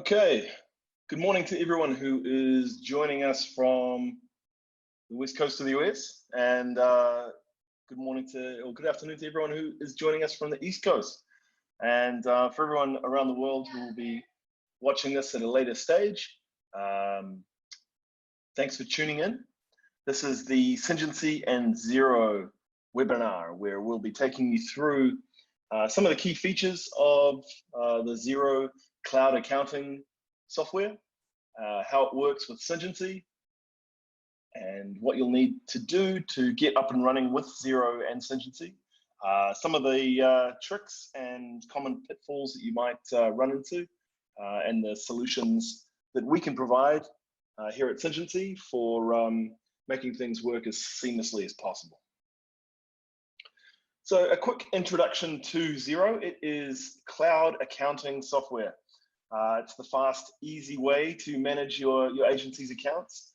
Okay, good morning to everyone who is joining us from the west coast of the US, and good afternoon to everyone who is joining us from the east coast. And for everyone around the world who will be watching this at a later stage, thanks for tuning in. This is the Syngency and Xero webinar, where we'll be taking you through some of the key features of the Xero cloud accounting software, how it works with Syngency, and what you'll need to do to get up and running with Xero and Syngency. Some of the tricks and common pitfalls that you might run into, and the solutions that we can provide here at Syngency for making things work as seamlessly as possible. So a quick introduction to Xero. It is cloud accounting software. It's the fast, easy way to manage your agency's accounts.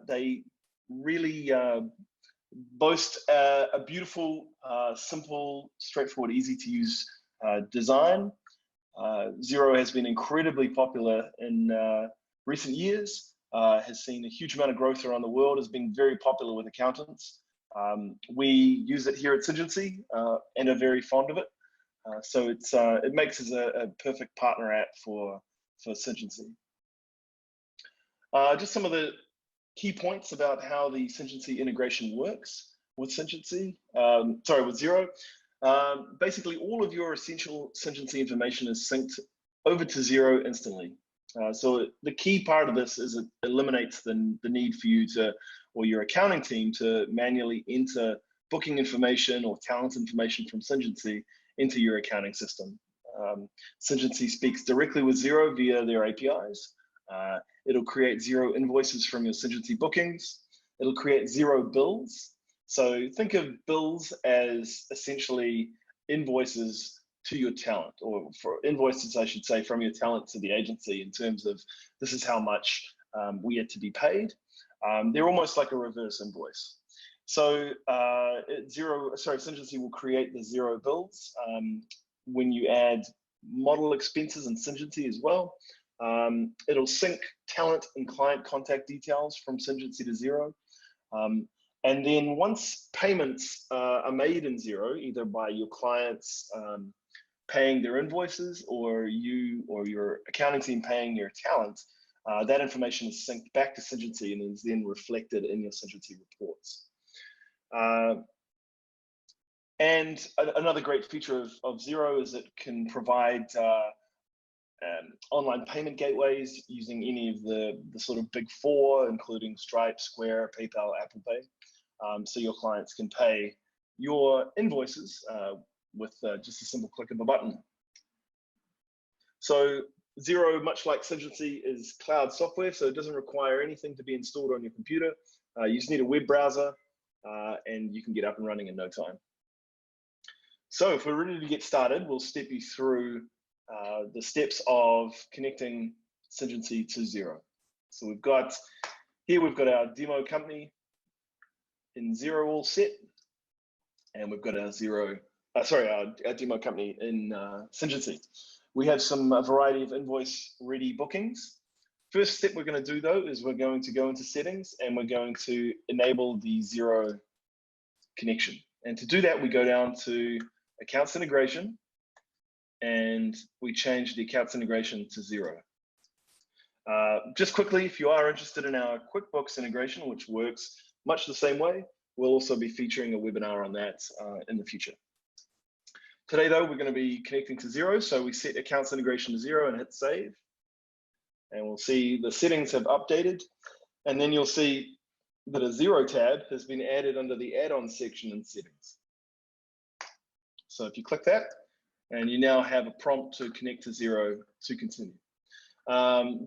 They really boast a beautiful, simple, straightforward, easy to use design. Xero has been incredibly popular in recent years, has seen a huge amount of growth around the world, has been very popular with accountants. We use it here at Syngency and are very fond of it. So it makes us a perfect partner app for Syngency. Just some of the key points about how the Syngency integration works with Syngency, with Xero. Basically, all of your essential Syngency information is synced over to Xero instantly. So the key part of this is it eliminates the need for you to, or your accounting team, to manually enter booking information or talent information from Syngency into your accounting system. Syngency speaks directly with Xero via their APIs. It'll create Xero invoices from your Syngency bookings. It'll create Xero bills. So think of bills as essentially invoices to your talent, or for invoices, I should say, from your talent to the agency in terms of this is how much we are to be paid. They're almost like a reverse invoice. So Syngency will create the Xero bills when you add model expenses in Syngency as well. It'll sync talent and client contact details from Syngency to Xero. And then once payments are made in Xero, either by your clients paying their invoices, or you or your accounting team paying your talent, that information is synced back to Syngency and is then reflected in your Syngency reports. And another great feature of Xero is it can provide online payment gateways using any of the sort of big four, including Stripe, Square, PayPal, Apple Pay. So your clients can pay your invoices with just a simple click of a button. So Xero, much like Syngency, is cloud software, so it doesn't require anything to be installed on your computer. You just need a web browser, and you can get up and running in no time. So if we're ready to get started, we'll step you through the steps of connecting Syngency to Xero. So we've got our demo company in Xero all set, and we've got our demo company in Syngency. We have a variety of invoice ready bookings. First step we're going to do, though, is we're going to go into settings and we're going to enable the Xero connection. And to do that, we go down to accounts integration and we change the accounts integration to Xero. Just quickly, if you are interested in our QuickBooks integration, which works much the same way, we'll also be featuring a webinar on that in the future. Today, though, we're going to be connecting to Xero. So we set accounts integration to Xero and hit save. And we'll see the settings have updated. And then you'll see that a Xero tab has been added under the add-ons section in settings. So if you click that, and you now have a prompt to connect to Xero to continue.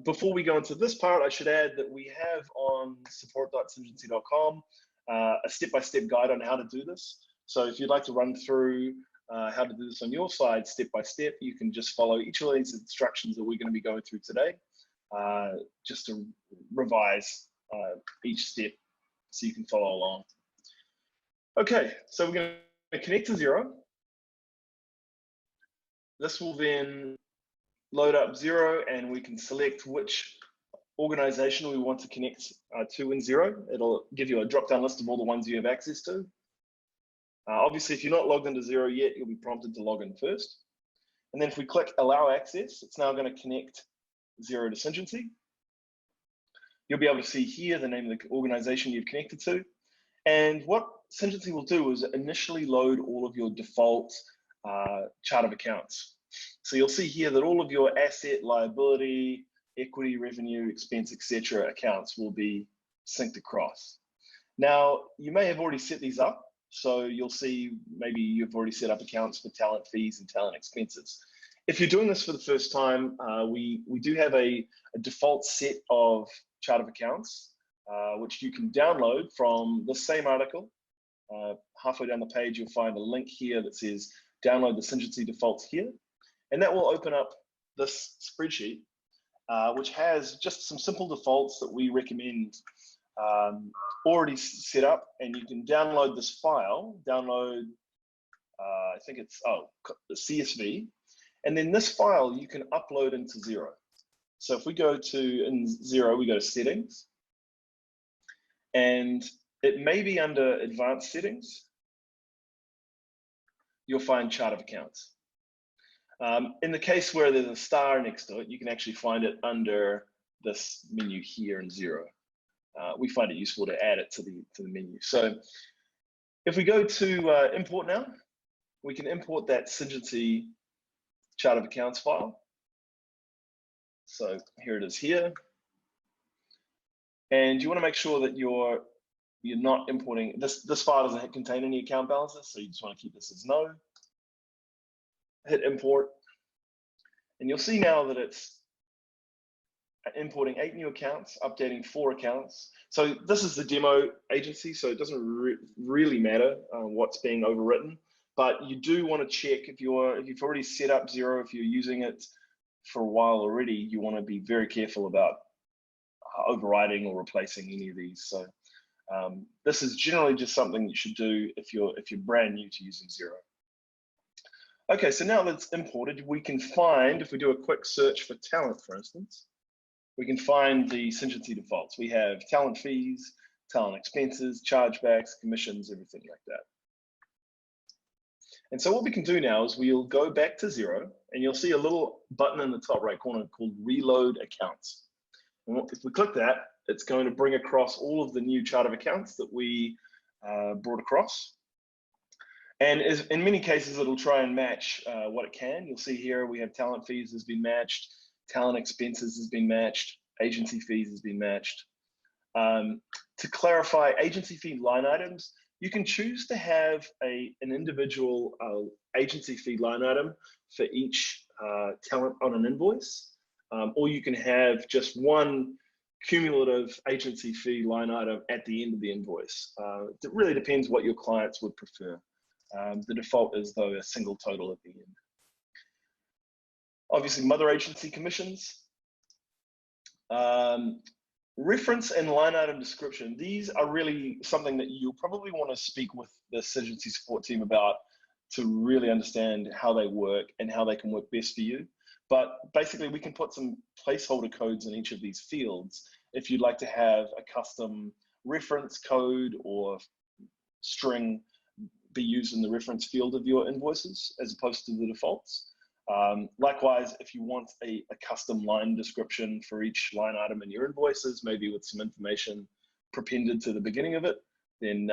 Before we go into this part, I should add that we have on support.syngency.com a step-by-step guide on how to do this. So if you'd like to run through how to do this on your side step-by-step, you can just follow each of these instructions that we're going to be going through today, just to revise each step so you can follow along. Okay, so we're going to connect to Xero. This will then load up Xero and we can select which organization we want to connect to in Xero. It'll give you a drop-down list of all the ones you have access to. Obviously, if you're not logged into Xero yet, you'll be prompted to log in first. And then if we click Allow Access, it's now going to connect Xero to Syngency. You'll be able to see here the name of the organization you've connected to. And what Syngency will do is initially load all of your default chart of accounts. So you'll see here that all of your asset, liability, equity, revenue, expense, etc. accounts will be synced across. Now, you may have already set these up. So you'll see maybe you've already set up accounts for talent fees and talent expenses. If you're doing this for the first time, we do have a default set of chart of accounts, which you can download from the same article. Halfway down the page, you'll find a link here that says download the Syngency defaults here. And that will open up this spreadsheet, which has just some simple defaults that we recommend already set up. And you can download this file, I think it's, the CSV. And then this file you can upload into Xero. So if we go to, in Xero, we go to settings. And it may be under advanced settings. You'll find chart of accounts. In the case where there's a star next to it, you can actually find it under this menu here in Xero. We find it useful to add it to the menu. So if we go to import now, we can import that Syngency chart of accounts file. So here it is here. And you want to make sure that you're not importing, this file doesn't contain any account balances, so you just want to keep this as no. Hit import, and you'll see now that it's importing 8 new accounts, updating 4 accounts. So this is the demo agency, so it doesn't really matter what's being overwritten, but you do want to check if you've already set up Xero, if you're using it for a while already, you want to be very careful about overriding or replacing any of these. So this is generally just something you should do if you're brand new to using Xero. Okay, so now that it's imported, we can find, if we do a quick search for talent, for instance, we can find the Syngency defaults. We have talent fees, talent expenses, chargebacks, commissions, everything like that. And so what we can do now is we'll go back to Xero, and you'll see a little button in the top right corner called Reload Accounts. And if we click that, it's going to bring across all of the new chart of accounts that we brought across. And in many cases, it'll try and match what it can. You'll see here we have talent fees has been matched, talent expenses has been matched, agency fees has been matched. To clarify agency fee line items, you can choose to have an individual agency fee line item for each talent on an invoice, or you can have just one cumulative agency fee line item at the end of the invoice. It really depends what your clients would prefer. The default is, though, a single total at the end. Obviously, mother agency commissions. Reference and line item description. These are really something that you'll probably want to speak with the Syngency support team about to really understand how they work and how they can work best for you. But basically, we can put some placeholder codes in each of these fields if you'd like to have a custom reference code or string be used in the reference field of your invoices as opposed to the defaults. Likewise, if you want a custom line description for each line item in your invoices, maybe with some information prepended to the beginning of it, then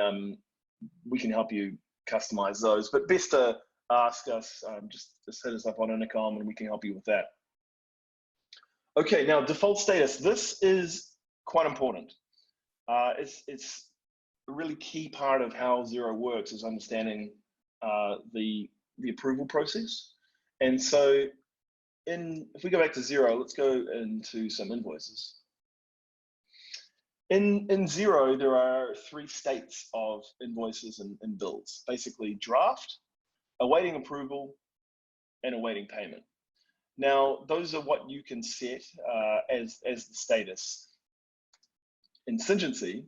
we can help you customize those. But best to ask us, just hit us up on Intercom and we can help you with that. Okay, now default status. This is quite important. It's a really key part of how Xero works is understanding the approval process. And so if we go back to Xero, let's go into some invoices. In Xero, there are 3 states of invoices and bills, basically draft, awaiting approval, and awaiting payment. Now, those are what you can set as the status in Syngency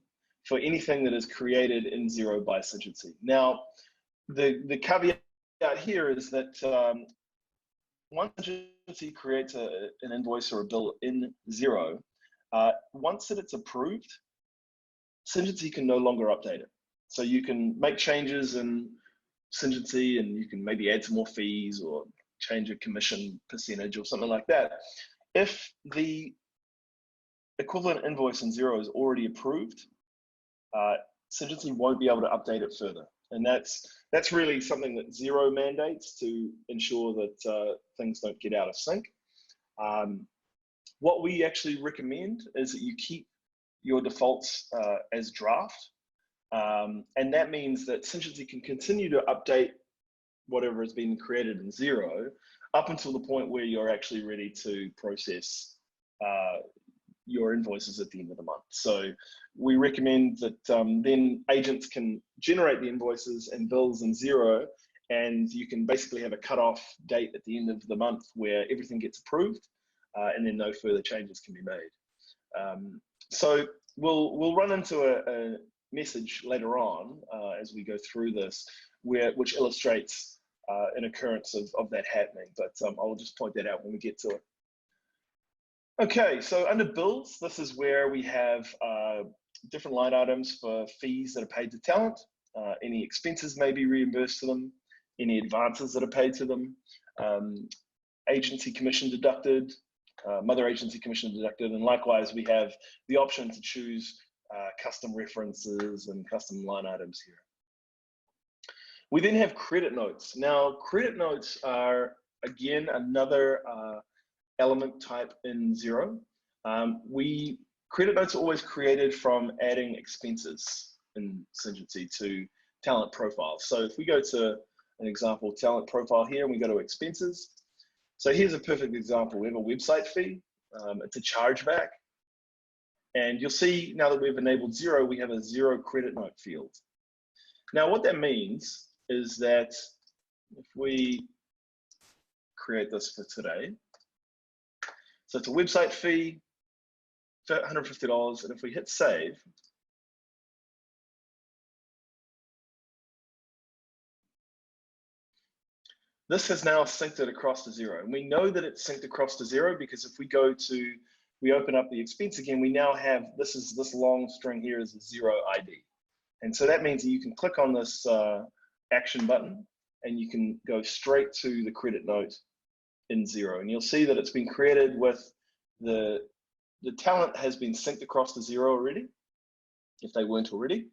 for anything that is created in Xero by Syngency. Now, the caveat here is that once Syngency creates an invoice or a bill in Xero, once that it's approved, Syngency can no longer update it. So you can make changes in Syngency and you can maybe add some more fees or change a commission percentage or something like that. If the equivalent invoice in Xero is already approved, Syngency won't be able to update it further. And that's really something that Xero mandates to ensure that things don't get out of sync. What we actually recommend is that you keep your defaults as draft. And that means that Syngency can continue to update whatever has been created in Xero up until the point where you're actually ready to process your invoices at the end of the month. So we recommend that then agents can generate the invoices and bills in Xero, and you can basically have a cutoff date at the end of the month where everything gets approved, and then no further changes can be made. So we'll run into a message later on as we go through this, which illustrates an occurrence of that happening, but I'll just point that out when we get to it. Okay, so under bills, this is where we have different line items for fees that are paid to talent. Any expenses may be reimbursed to them, any advances that are paid to them, agency commission deducted, mother agency commission deducted, and likewise we have the option to choose custom references and custom line items here. We then have credit notes. Now, credit notes are, again, another element type in Xero. Credit notes are always created from adding expenses in Syngency to talent profiles. So if we go to an example talent profile here and we go to expenses, so here's a perfect example. We have a website fee, it's a chargeback, and you'll see now that we've enabled Xero, we have a Xero credit note field. Now what that means is that if we create this for today, so it's a website fee, $150, and if we hit save, this has now synced it across to Xero. And we know that it's synced across to Xero because if we open up the expense again, we now have, this long string here is a Xero ID. And so that means that you can click on this action button and you can go straight to the credit note in Xero. And you'll see that it's been created with the talent has been synced across to Xero already, if they weren't already.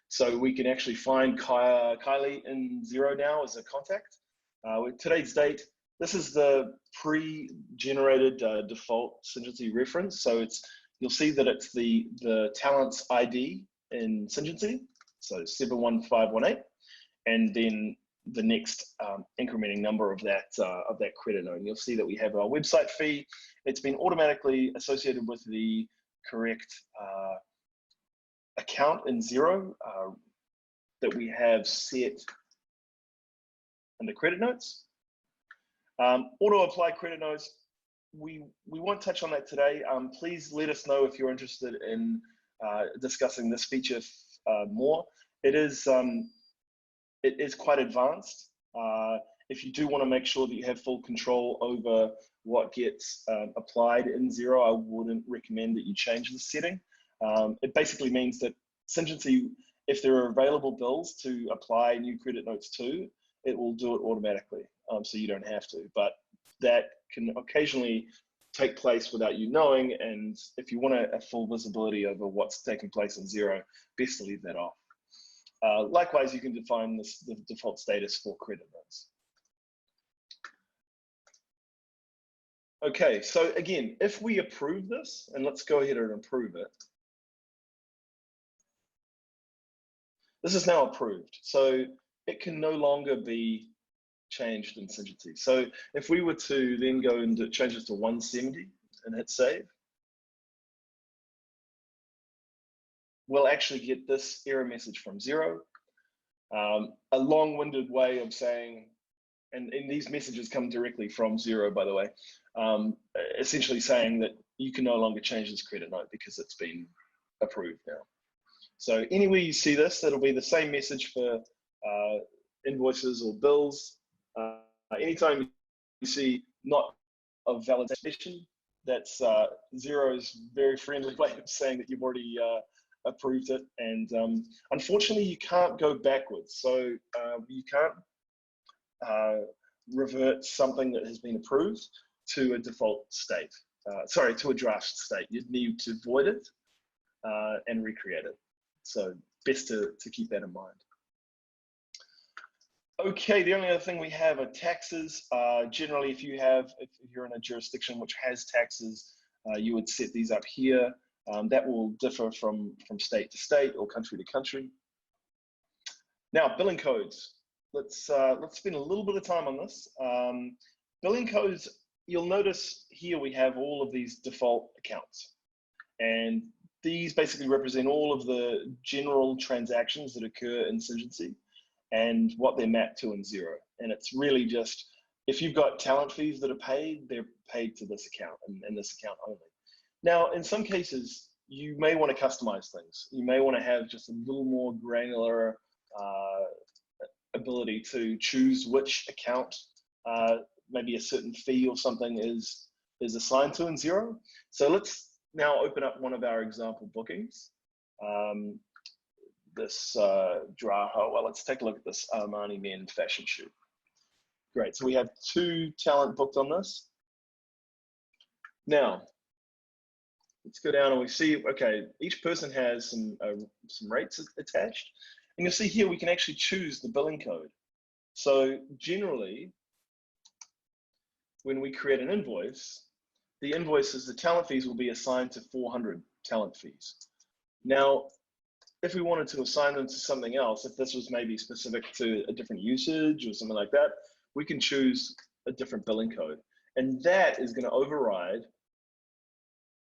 So we can actually find Kylie in Xero now as a contact. With today's date, this is the pre-generated default Syngency reference. So you'll see that it's the talent's ID in Syngency, so 71518, and then the next incrementing number of that credit note. And you'll see that we have our website fee. It's been automatically associated with the correct account in Xero that we have set under credit notes. Auto apply credit notes, we won't touch on that today. Please let us know if you're interested in discussing this feature more. It is quite advanced. If you do want to make sure that you have full control over what gets applied in Xero, I wouldn't recommend that you change the setting. It basically means that Syngency, if there are available bills to apply new credit notes to, it will do it automatically, so you don't have to. But that can occasionally take place without you knowing, and if you want a full visibility over what's taking place in Xero, best to leave that off. Likewise, you can define the default status for credit notes. Okay, so again, if we approve this, and let's go ahead and approve it. This is now approved, so it can no longer be changed in Syngency. So if we were to then go and change this to 170 and hit save, we'll actually get this error message from Xero. A long-winded way of saying, and these messages come directly from Xero, by the way, essentially saying that you can no longer change this credit note because it's been approved now. So anywhere you see this, it'll be the same message for invoices or bills. Anytime you see not of validation. That's Xero's very friendly way of saying that you've already approved it. And unfortunately, you can't go backwards. So you can't revert something that has been approved to a default state. Sorry, to a draft state. You'd need to void it and recreate it. So best to keep that in mind. Okay, the only other thing we have are taxes. Generally, if you're in a jurisdiction which has taxes, you would set these up here. That will differ from state to state or country to country. Now, billing codes. Let's spend a little bit of time on this. Billing codes, you'll notice here we have all of these default accounts. And these basically represent all of the general transactions that occur in Syngency and what they're mapped to in Xero. And it's really just, if you've got talent fees that are paid, they're paid to this account and this account only. Now, in some cases, you may want to customize things. You may want to have just a little more granular ability to choose which account maybe a certain fee or something is assigned to in Xero. So let's now open up one of our example bookings. This well, let's take a look at this Armani Men fashion shoot. Great, so we have 2 talent booked on this. Now, let's go down and we see, okay, each person has some rates attached. And you'll see here we can actually choose the billing code. So generally, when we create an invoice, the invoices, the talent fees will be assigned to 400 talent fees. Now, if we wanted to assign them to something else, if this was maybe specific to a different usage or something like that, we can choose a different billing code. And that is going to override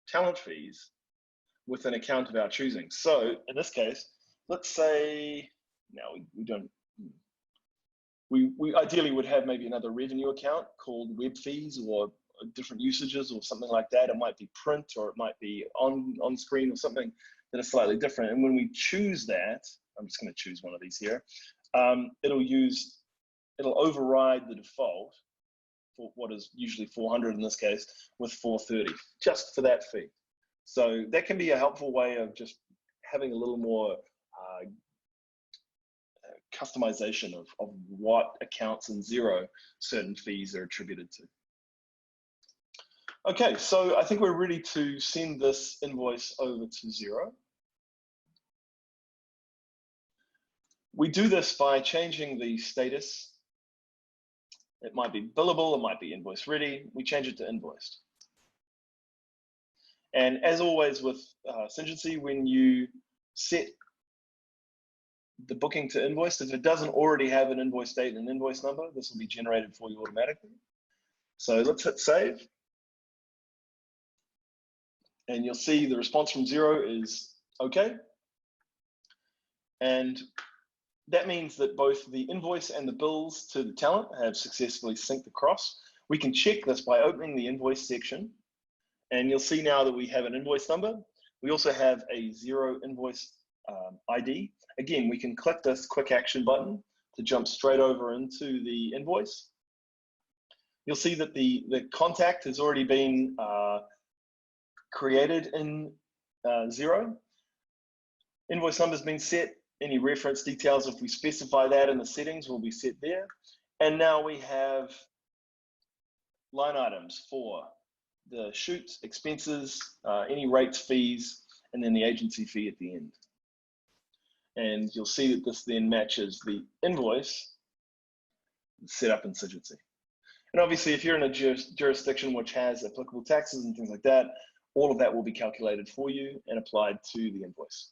talent fees with an account of our choosing. So in this case, let's say, now we ideally would have maybe another revenue account called web fees or different usages or something like that. It might be print or it might be on screen or something that is slightly different. And when we choose that, I'm just going to choose one of these here. It'll override the default for what is usually 400 in this case with 430 just for that fee. So that can be a helpful way of just having a little more customization of what accounts in Xero certain fees are attributed to. Okay, so I think we're ready to send this invoice over to Xero. We do this by changing the status. It might be billable, it might be invoice ready. We change it to invoiced. And as always with Syngency, when you set the booking to invoiced, if it doesn't already have an invoice date and an invoice number, this will be generated for you automatically. So let's hit save. And you'll see the response from Xero is okay. And that means that both the invoice and the bills to the talent have successfully synced across. We can check this by opening the invoice section. And you'll see now that we have an invoice number. We also have a Xero invoice ID. Again, we can click this quick action button to jump straight over into the invoice. You'll see that the contact has already been created in Xero. Invoice number has been set. Any reference details, if we specify that in the settings, will be set there. And now we have line items for the shoot, expenses, any rates, fees, and then the agency fee at the end. And you'll see that this then matches the invoice set up in Syngency. And obviously, if you're in a jurisdiction which has applicable taxes and things like that, all of that will be calculated for you and applied to the invoice.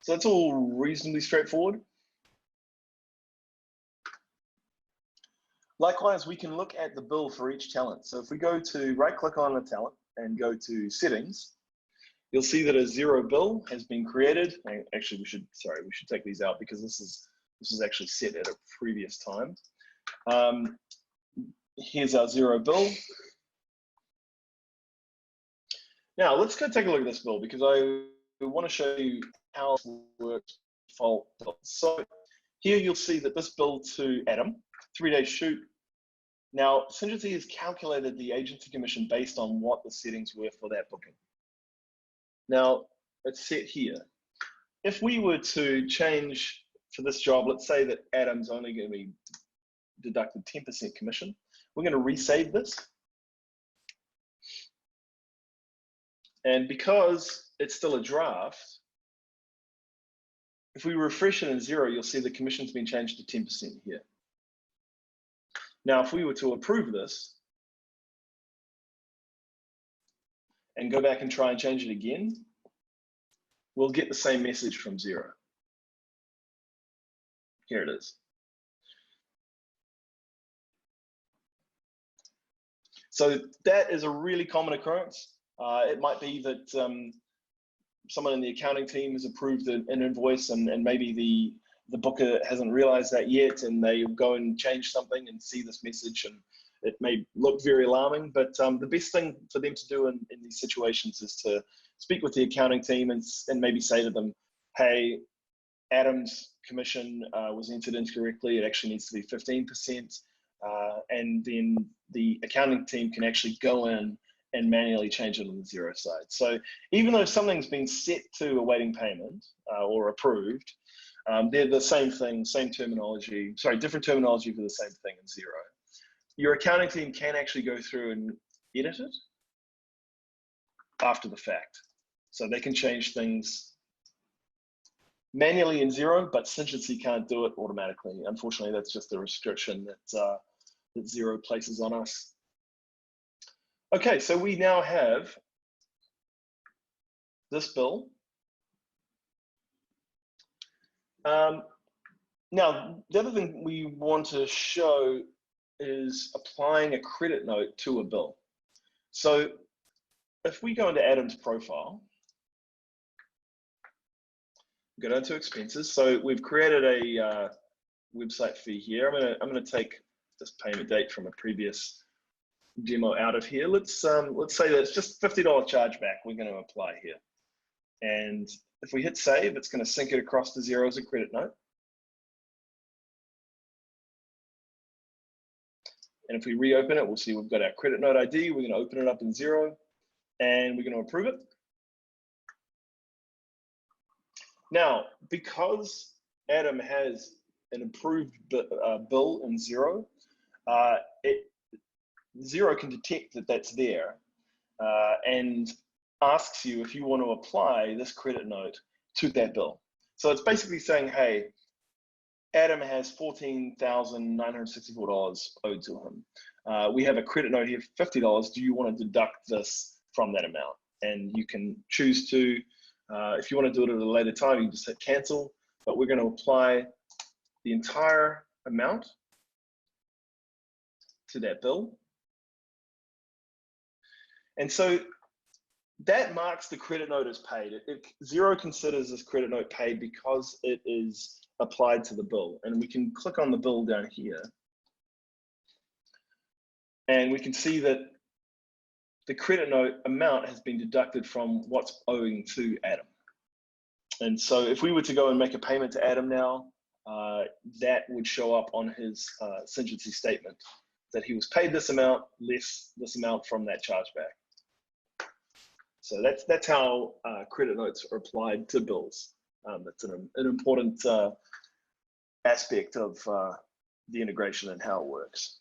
So that's all reasonably straightforward. Likewise, we can look at the bill for each talent. So if we go to right-click on a talent and go to settings, you'll see that a Xero bill has been created. Actually, we should take these out because this is actually set at a previous time. Here's our Xero bill. Now let's go take a look at this bill because I want to show you how it works default. So Here you'll see that this bill to Adam, 3-day shoot. Now, Syngency has calculated the agency commission based on what the settings were for that booking. Now, it's set here. If we were to change for this job, let's say that Adam's only going to be deducted 10% commission. We're going to resave this. And because it's still a draft, if we refresh it in Xero, you'll see the commission's been changed to 10% here. Now, if we were to approve this and go back and try and change it again, we'll get the same message from Xero. Here it is. So that is a really common occurrence. It might be that someone in the accounting team has approved an invoice and maybe the booker hasn't realized that yet, and they go and change something and see this message, and it may look very alarming, but the best thing for them to do in these situations is to speak with the accounting team and maybe say to them, hey, Adam's commission was entered incorrectly, it actually needs to be 15%, and then the accounting team can actually go in and manually change it on the Xero side. So even though something's been set to awaiting payment or approved, they're the same thing, same terminology, sorry, different terminology for the same thing in Xero. Your accounting team can actually go through and edit it after the fact. So they can change things manually in Xero, but Syngency can't do it automatically. Unfortunately, that's just the restriction that Xero places on us. Okay, so we now have this bill. Now, the other thing we want to show is applying a credit note to a bill. So if we go into Adam's profile, go down to expenses. So we've created a website fee here. I'm gonna take this payment date from a previous demo out of here. Let's say that it's just $50 chargeback we're going to apply here. And if we hit save, it's going to sync it across to Xero as a credit note. And if we reopen it, we'll see we've got our credit note ID. We're going to open it up in Xero and we're going to approve it. Now, because Adam has an approved bill in Xero, Xero can detect that that's there and asks you if you want to apply this credit note to that bill. So it's basically saying, hey, Adam has $14,964 owed to him. We have a credit note here for $50. Do you want to deduct this from that amount? And you can choose to, if you want to do it at a later time, you just hit cancel, but we're going to apply the entire amount to that bill. And so that marks the credit note as paid. Xero considers this credit note paid because it is applied to the bill. And we can click on the bill down here. And we can see that the credit note amount has been deducted from what's owing to Adam. And so if we were to go and make a payment to Adam now, that would show up on his Syngency statement that he was paid this amount less this amount from that chargeback. So that's how credit notes are applied to bills. That's an important aspect of the integration and how it works.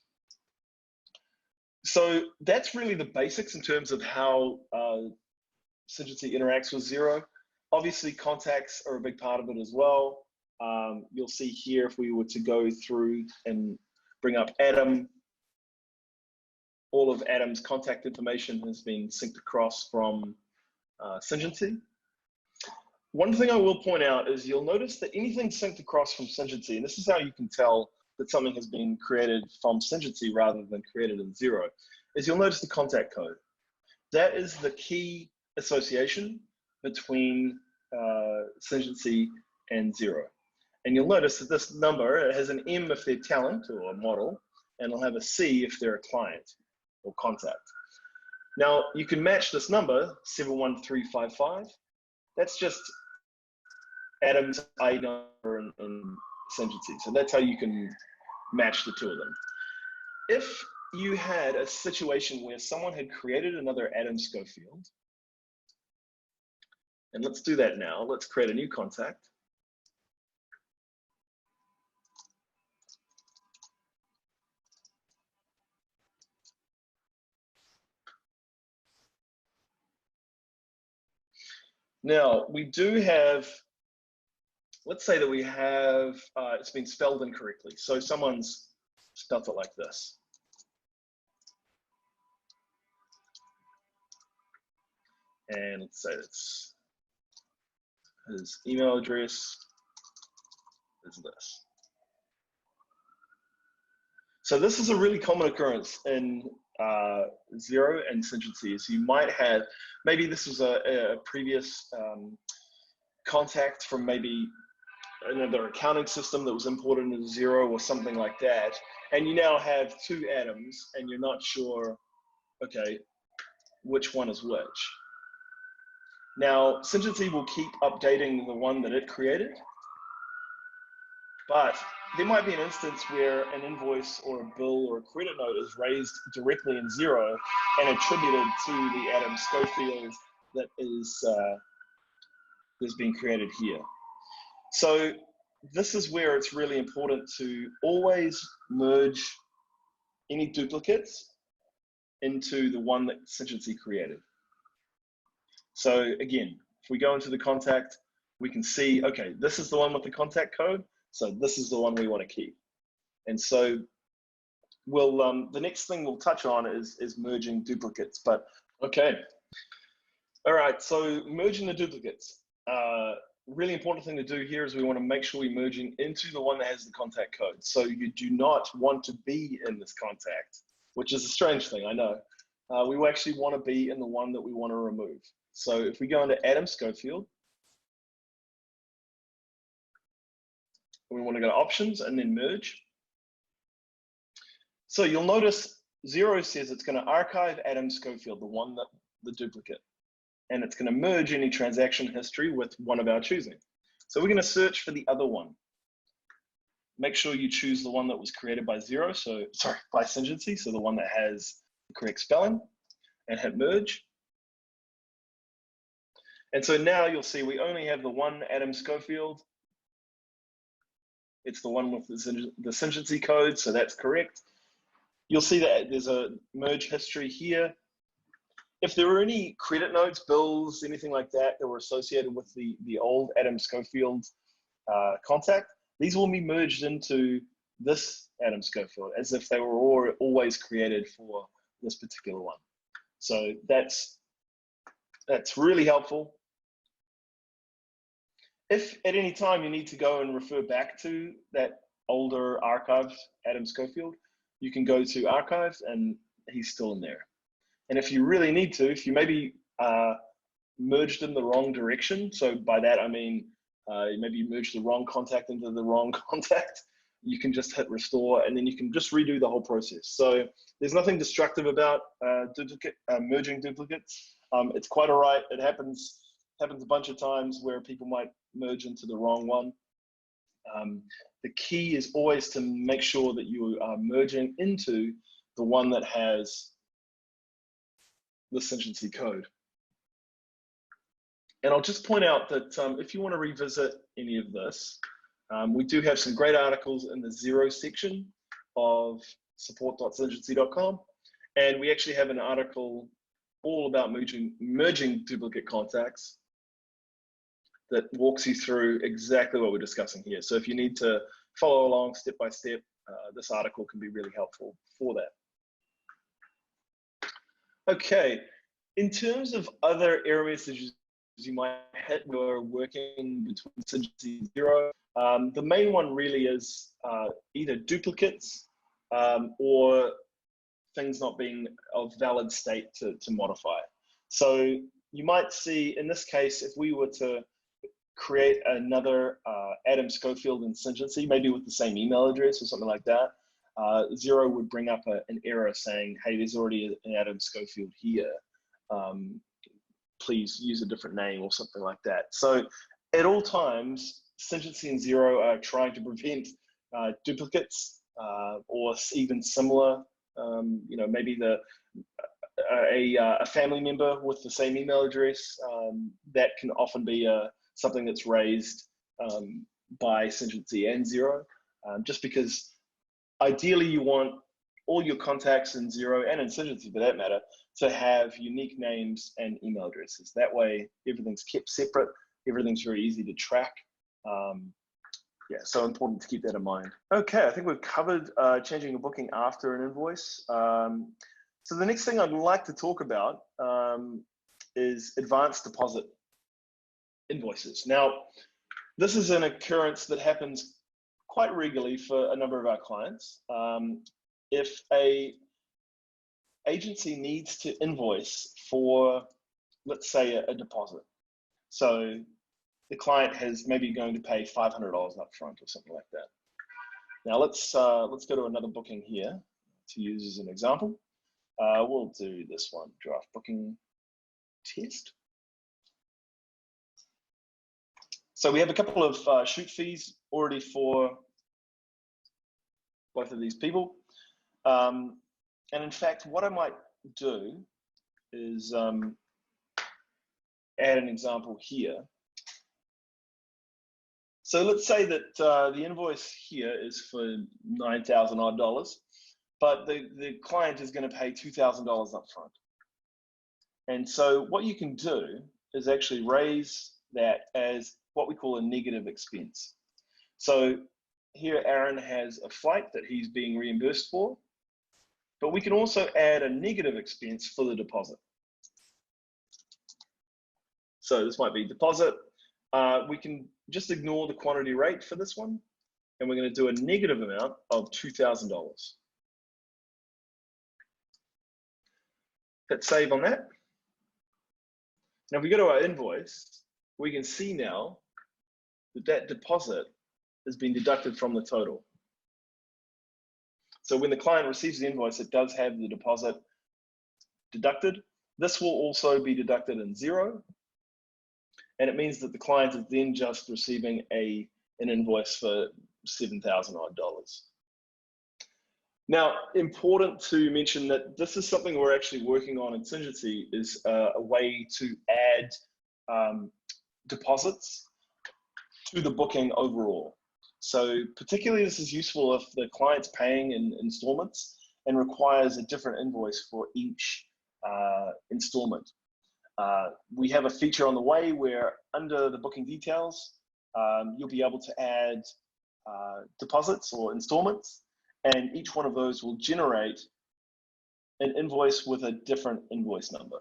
So that's really the basics in terms of how Syngency interacts with Xero. Obviously, contacts are a big part of it as well. You'll see here if we were to go through and bring up Adam, all of Adam's contact information has been synced across from Syngency. One thing I will point out is you'll notice that anything synced across from Syngency, and this is how you can tell that something has been created from Syngency rather than created in Xero, is you'll notice the contact code. That is the key association between Syngency and Xero. And you'll notice that this number, it has an M if they're talent or a model, and it'll have a C if they're a client or contact. Now, you can match this number, 71355. That's just Adam's ID number in Syngency. So that's how you can match the two of them. If you had a situation where someone had created another Adam Schofield, and let's do that now. Let's create a new contact. Now, we do have, let's say that we have, it's been spelled incorrectly. So someone's spelled it like this. And let's say it's his email address is this. So this is a really common occurrence in Xero and Syngency. So you might have, maybe this was a previous contact from maybe another accounting system that was imported into Xero or something like that. And you now have two Adams and you're not sure, okay, which one is which. Now, Syngency will keep updating the one that it created, but there might be an instance where an invoice or a bill or a credit note is raised directly in Xero and attributed to the Adam Schofield that is being created here. So this is where it's really important to always merge any duplicates into the one that Syngency created. So again, if we go into the contact, we can see, okay, this is the one with the contact code. So this is the one we want to keep. And so we'll, the next thing we'll touch on is merging duplicates, but okay. All right, so merging the duplicates. Really important thing to do here is we want to make sure we're merging into the one that has the contact code. So you do not want to be in this contact, which is a strange thing, I know. We actually want to be in the one that we want to remove. So if we go into Adam Schofield, we want to go to options and then merge. So you'll notice Xero says it's going to archive Adam Schofield, the one that the duplicate, and it's going to merge any transaction history with one of our choosing. So we're going to search for the other one. Make sure you choose the one that was created by Xero, so sorry, by Syngency, so the one that has the correct spelling, and hit merge. And so now you'll see we only have the one Adam Schofield. It's the one with the Syngency code, so that's correct. You'll see that there's a merge history here. If there were any credit notes, bills, anything like that that were associated with the old Adam Schofield contact, these will be merged into this Adam Schofield as if they were always created for this particular one. So that's really helpful. If at any time you need to go and refer back to that older archived Adam Schofield, you can go to archive and he's still in there. And if you really need to, if you maybe merged in the wrong direction, so by that I mean maybe you merged the wrong contact into the wrong contact, you can just hit restore and then you can just redo the whole process. So there's nothing destructive about merging duplicates. It's quite all right. It happens a bunch of times where people might merge into the wrong one. The key is always to make sure that you are merging into the one that has the Syngency code. And I'll just point out that if you want to revisit any of this, we do have some great articles in the Xero section of support.syngency.com. And we actually have an article all about merging duplicate contacts that walks you through exactly what we're discussing here. So if you need to follow along step by step, this article can be really helpful for that. Okay, in terms of other error messages you might hit when you're working between Syngency and Xero, the main one really is either duplicates or things not being of valid state to modify. So you might see, in this case, if we were to create another Adam Schofield in Syngency, maybe with the same email address or something like that, Xero would bring up an error saying, hey, there's already an Adam Schofield here. Please use a different name or something like that. So at all times, Syngency and Xero are trying to prevent duplicates or even similar. Maybe a family member with the same email address. That can often be something that's raised by Syngency and Xero, just because ideally you want all your contacts in Xero and in Syngency for that matter to have unique names and email addresses. That way everything's kept separate, everything's very easy to track. Yeah, so important to keep that in mind. Okay, I think we've covered changing a booking after an invoice. So the next thing I'd like to talk about is advanced deposit invoices. Now, this is an occurrence that happens quite regularly for a number of our clients. If a agency needs to invoice for, let's say, a deposit. So the client has maybe going to pay $500 up front or something like that. Now let's go to another booking here to use as an example. We'll do this one, draft booking test. So we have a couple of shoot fees already for both of these people. And in fact, what I might do is add an example here. So let's say that the invoice here is for $9,000 odd, but the client is going to pay $2,000 up front. And so what you can do is actually raise that as what we call a negative expense. So here Aaron has a flight that he's being reimbursed for, but we can also add a negative expense for the deposit. So this might be deposit. We can just ignore the quantity rate for this one, and we're going to do a negative amount of $2,000. Hit save on that. Now if we go to our invoice, we can see now that that deposit has been deducted from the total. So when the client receives the invoice, it does have the deposit deducted. This will also be deducted in Xero. And it means that the client is then just receiving an invoice for $7,000 odd. Now, important to mention that this is something we're actually working on in Syngency, is a way to add deposits to the booking overall. So particularly this is useful if the client's paying in installments and requires a different invoice for each installment. We have a feature on the way where under the booking details, you'll be able to add deposits or installments, and each one of those will generate an invoice with a different invoice number.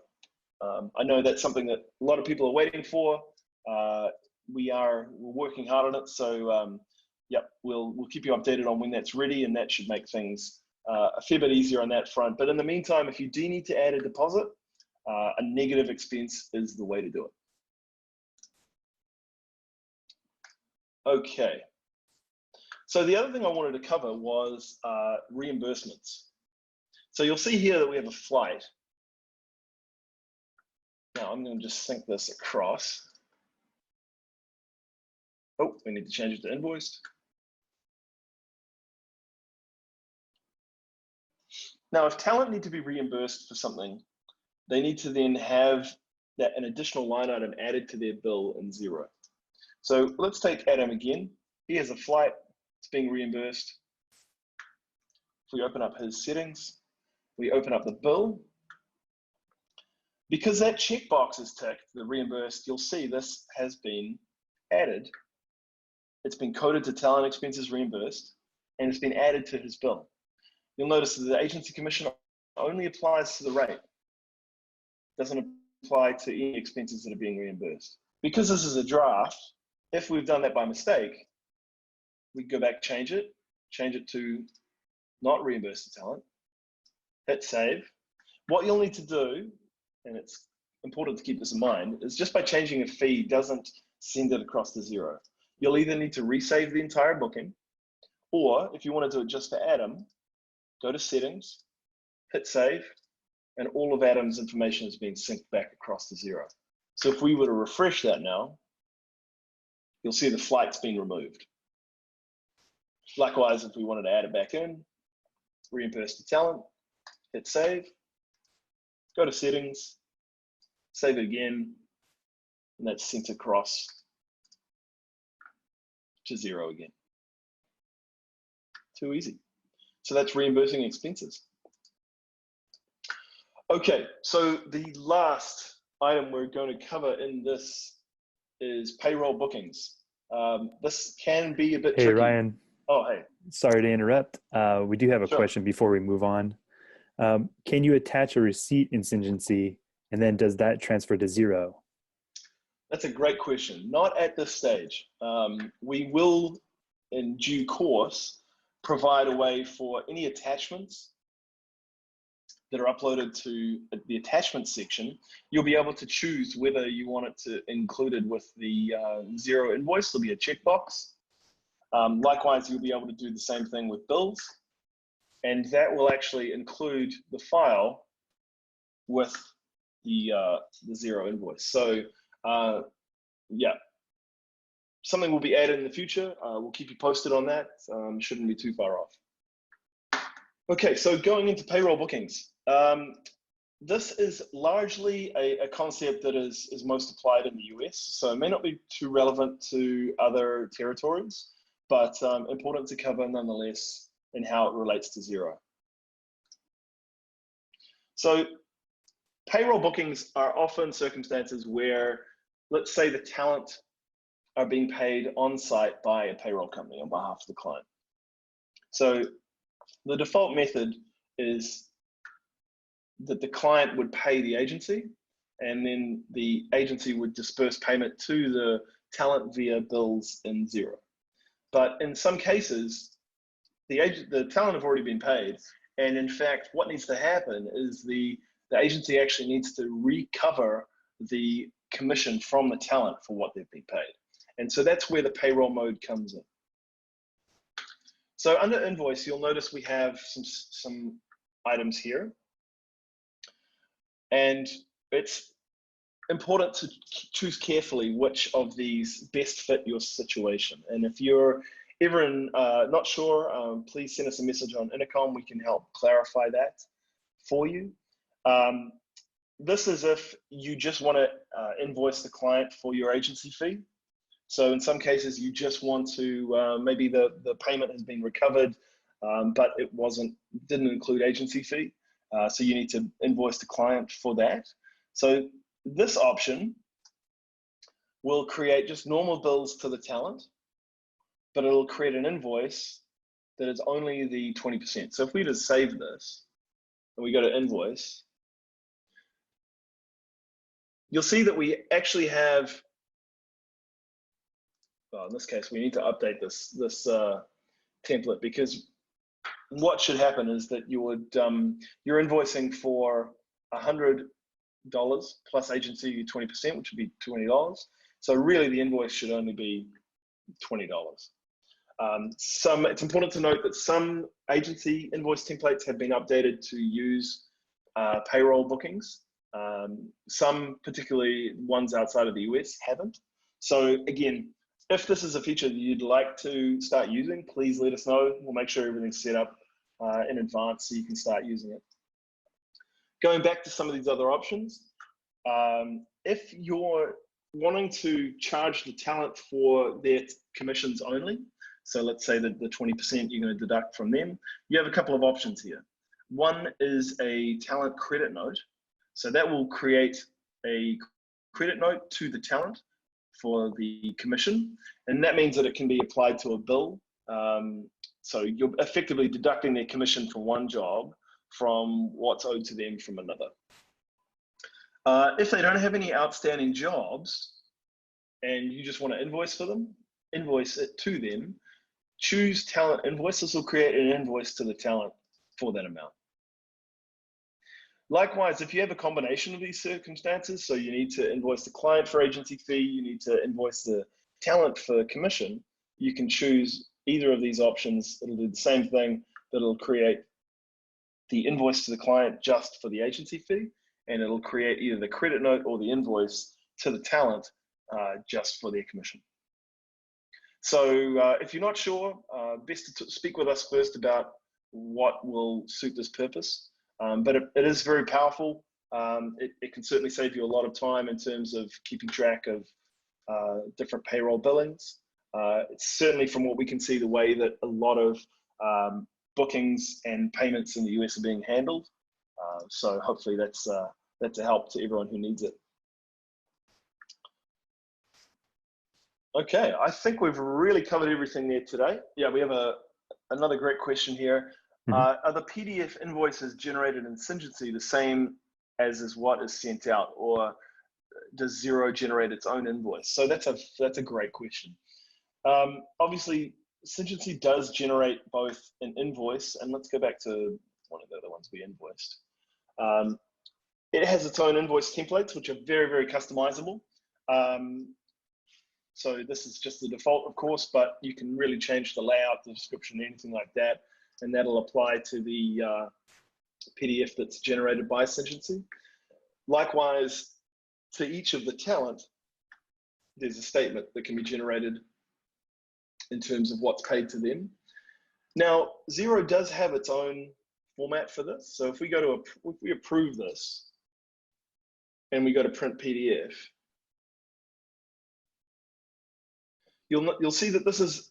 I know that's something that a lot of people are waiting for. We're working hard on it, so yep, we'll keep you updated on when that's ready, and that should make things a fair bit easier on that front. But in the meantime, if you do need to add a deposit, a negative expense is the way to do it. Okay. So the other thing I wanted to cover was reimbursements. So you'll see here that we have a flight. Now I'm going to just sync this across. Oh, we need to change it to invoiced. Now, if talent need to be reimbursed for something, they need to then have an additional line item added to their bill in Xero. So let's take Adam again. He has a flight, it's being reimbursed. If we open up his settings, we open up the bill. Because that checkbox is ticked, the reimbursed, you'll see this has been added. It's been coded to talent expenses reimbursed, and it's been added to his bill. You'll notice that the agency commission only applies to the rate. Doesn't apply to any expenses that are being reimbursed. Because this is a draft, if we've done that by mistake, we go back, change it to not reimburse the talent, hit save. What you'll need to do, and it's important to keep this in mind, is just by changing a fee doesn't send it across to Xero. You'll either need to resave the entire booking, or if you want to do it just for Adam, go to settings, hit save, and all of Adam's information is being synced back across to Xero. So if we were to refresh that now, you'll see the flight's been removed. Likewise, if we wanted to add it back in, reimburse the talent, hit save, go to settings, save it again, and that's sent across to Xero again. Too easy. So that's reimbursing expenses. Okay, so the last item we're going to cover in this is payroll bookings. This can be a bit tricky. Hey, Ryan. Oh, hey. Sorry to interrupt. We do have a Sure. question before we move on. Can you attach a receipt in Syngency, and then does that transfer to Xero? That's a great question. Not at this stage. We will, in due course, provide a way for any attachments that are uploaded to the attachment section. You'll be able to choose whether you want it to included with the Xero invoice. There'll be a checkbox. Likewise, you'll be able to do the same thing with bills, and that will actually include the file with the Xero invoice. So yeah, something will be added in the future. We'll keep you posted on that. Shouldn't be too far off. Okay, so going into payroll bookings. This is largely a concept that is most applied in the US, so it may not be too relevant to other territories, but important to cover nonetheless in how it relates to Xero. So payroll bookings are often circumstances where, let's say the talent are being paid on site by a payroll company on behalf of the client. So the default method is that the client would pay the agency, and then the agency would disperse payment to the talent via bills in Xero. But in some cases, the talent have already been paid, and in fact, what needs to happen is the agency actually needs to recover the commission from the talent for what they've been paid. And so that's where the payroll mode comes in. So under invoice, you'll notice we have some items here. And it's important to choose carefully which of these best fit your situation. And if you're ever not sure, please send us a message on Intercom. We can help clarify that for you. This is if you just want to invoice the client for your agency fee. So in some cases, you just want to, maybe the payment has been recovered, but it didn't include agency fee. So you need to invoice the client for that. So this option will create just normal bills to the talent, but it'll create an invoice that is only the 20%. So if we just save this and we go to invoice, you'll see that we actually have, well, in this case, we need to update this template, because what should happen is that you're invoicing for $100 plus agency 20%, which would be $20. So really the invoice should only be $20. It's important to note that some agency invoice templates have been updated to use payroll bookings. Some, particularly ones outside of the US, haven't. So again, if this is a feature that you'd like to start using, please let us know. We'll make sure everything's set up in advance so you can start using it. Going back to some of these other options, if you're wanting to charge the talent for their commissions only, so let's say that the 20% you're going to deduct from them, you have a couple of options here. One is a talent credit note. So that will create a credit note to the talent for the commission, and that means that it can be applied to a bill. So you're effectively deducting their commission for one job from what's owed to them from another. If they don't have any outstanding jobs and you just want to invoice for them, invoice it to them, choose talent invoice. This will create an invoice to the talent for that amount. Likewise, if you have a combination of these circumstances, so you need to invoice the client for agency fee, you need to invoice the talent for commission, you can choose either of these options. It'll do the same thing, but it'll create the invoice to the client just for the agency fee, and it'll create either the credit note or the invoice to the talent just for their commission. So if you're not sure, best to speak with us first about what will suit this purpose. But it is very powerful. It can certainly save you a lot of time in terms of keeping track of different payroll billings. It's certainly, from what we can see, the way that a lot of bookings and payments in the US are being handled. So hopefully that's a help to everyone who needs it. Okay, I think we've really covered everything there today. Yeah, we have another great question here. Are the PDF invoices generated in Syngency the same as is what is sent out, or does Xero generate its own invoice? So that's a great question. Obviously, Syngency does generate both an invoice, and let's go back to one of the other ones we invoiced. It has its own invoice templates, which are very, very customizable. So this is just the default, of course, but you can really change the layout, the description, anything like that, and that'll apply to the PDF that's generated by Syngency. Likewise, to each of the talent, there's a statement that can be generated in terms of what's paid to them. Now, Xero does have its own format for this. So if we approve this and we go to print PDF, you'll see that this is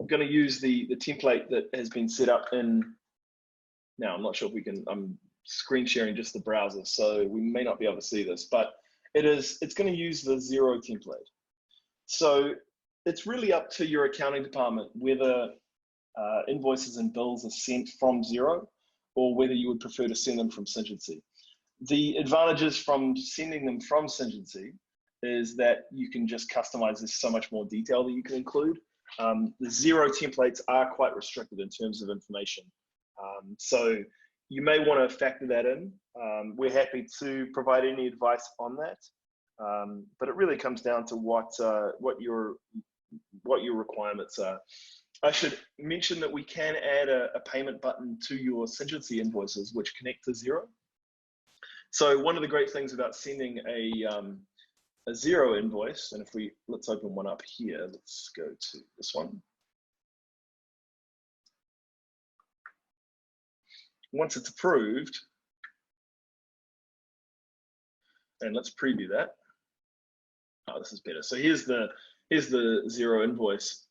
going to use the template that has been set up in. Now, I'm not sure if we can. I'm screen sharing just the browser, so we may not be able to see this, but it's going to use the Xero template. So it's really up to your accounting department whether invoices and bills are sent from Xero or whether you would prefer to send them from Syngency. The advantages from sending them from Syngency is that you can just customize. There's so much more detail that you can include. The Xero templates are quite restricted in terms of information. So you may want to factor that in. We're happy to provide any advice on that. But it really comes down to what your requirements are. I should mention that we can add a payment button to your Syngency invoices, which connect to Xero. So one of the great things about sending a Xero invoice, and let's open one up here. Let's go to this one. Once it's approved, and let's preview that. Oh, this is better. So here's the Xero invoice.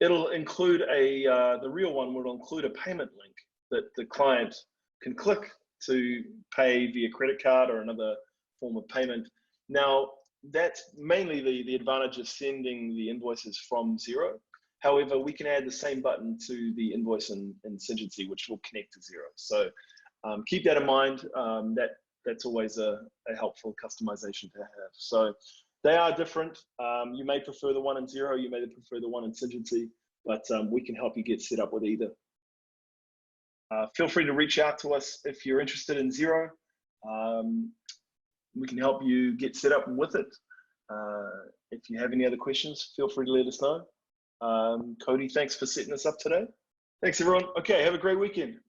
It'll include the real one will include a payment link that the client can click to pay via credit card or another form of payment. Now, that's mainly the advantage of sending the invoices from Xero. However, we can add the same button to the invoice in Syngency, which will connect to Xero. So keep that in mind. That's always a helpful customization to have. So they are different. You may prefer the one in Xero, you may prefer the one in Syngency, but we can help you get set up with either. Feel free to reach out to us if you're interested in Xero. We can help you get set up with it. If you have any other questions, feel free to let us know. Cody, thanks for setting us up today. Thanks, everyone. Okay, have a great weekend.